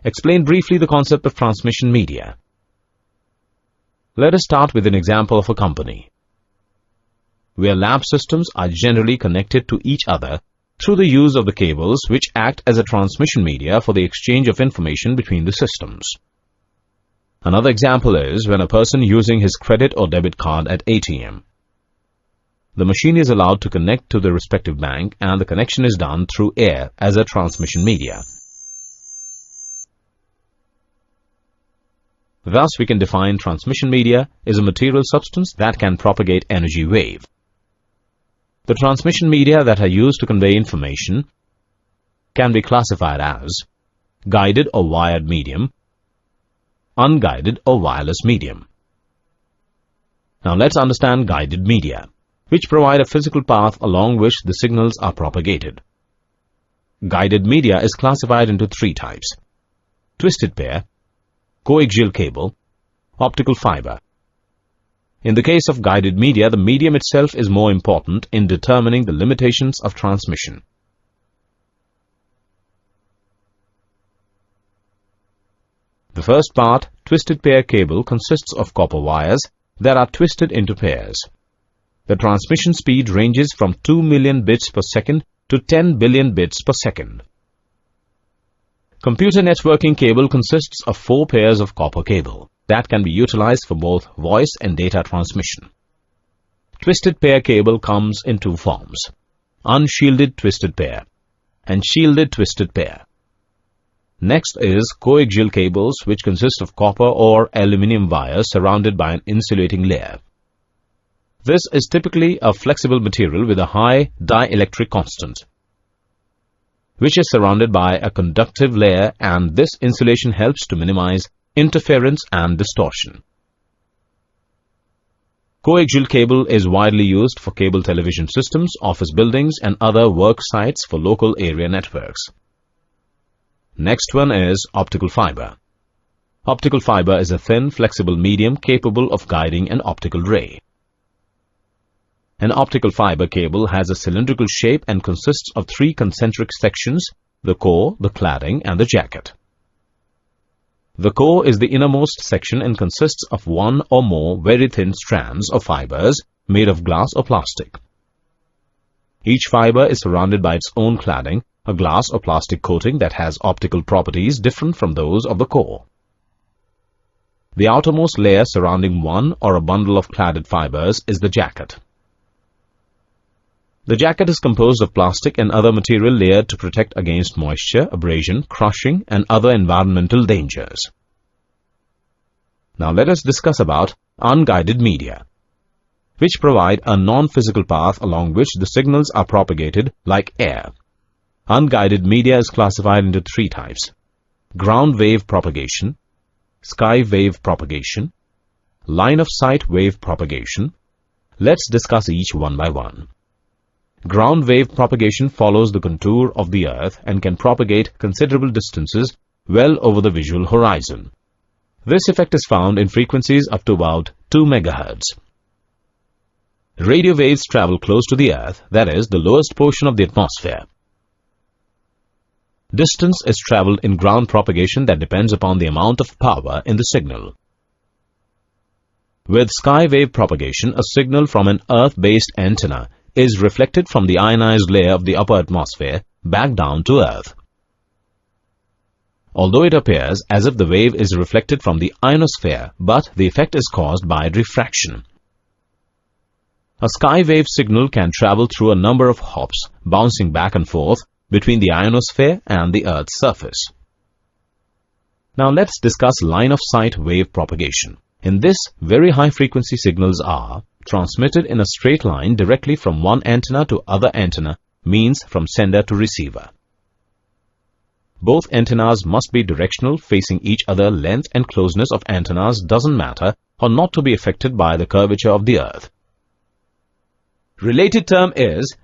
explain briefly the concept of transmission media. Let us start with an example of a company, where lab systems are generally connected to each other through the use of the cables which act as a transmission media for the exchange of information between the systems. Another example is when a person using his credit or debit card at ATM. The machine is allowed to connect to the respective bank, and the connection is done through air as a transmission media. Thus, we can define transmission media is a material substance that can propagate energy wave. The transmission media that are used to convey information can be classified as guided or wired medium, unguided or wireless medium. Now let's understand guided media, which provide a physical path along which the signals are propagated. Guided media is classified into three types: twisted pair, coaxial cable, optical fiber. In the case of guided media, the medium itself is more important in determining the limitations of transmission. The first part, twisted pair cable, consists of copper wires that are twisted into pairs. The transmission speed ranges from 2 million bits per second to 10 billion bits per second. Computer networking cable consists of 4 pairs of copper cable that can be utilized for both voice and data transmission. Twisted pair cable comes in two forms: unshielded twisted pair and shielded twisted pair. Next is coaxial cables, which consist of copper or aluminum wires surrounded by an insulating layer. This is typically a flexible material with a high dielectric constant, which is surrounded by a conductive layer, and this insulation helps to minimize interference and distortion. Coaxial cable is widely used for cable television systems, office buildings, and other work sites for local area networks. Next one is optical fiber. Optical fiber is a thin, flexible medium capable of guiding an optical ray. An optical fiber cable has a cylindrical shape and consists of 3 concentric sections: the core, the cladding, and the jacket. The core is the innermost section and consists of 1 or more very thin strands of fibers made of glass or plastic. Each fiber is surrounded by its own cladding, a glass or plastic coating that has optical properties different from those of the core. The outermost layer surrounding one or a bundle of cladded fibers is the jacket. The jacket is composed of plastic and other material layered to protect against moisture, abrasion, crushing, and other environmental dangers. Now let us discuss about unguided media, which provide a non-physical path along which the signals are propagated like air. Unguided media is classified into 3 types: ground wave propagation, sky wave propagation, line of sight wave propagation. Let's discuss each one by one. Ground wave propagation follows the contour of the Earth and can propagate considerable distances well over the visual horizon. This effect is found in frequencies up to about 2 MHz. Radio waves travel close to the Earth, that is, the lowest portion of the atmosphere. Distance is traveled in ground propagation that depends upon the amount of power in the signal. With sky wave propagation, a signal from an Earth-based antenna is reflected from the ionized layer of the upper atmosphere back down to Earth. Although it appears as if the wave is reflected from the ionosphere, but the effect is caused by refraction. A sky wave signal can travel through a number of hops, bouncing back and forth between the ionosphere and the Earth's surface. Now let's discuss line-of-sight wave propagation. In this, very high-frequency signals are transmitted in a straight line directly from one antenna to other antenna, means from sender to receiver. Both antennas must be directional, facing each other. Length and closeness of antennas doesn't matter or not to be affected by the curvature of the Earth. Related term is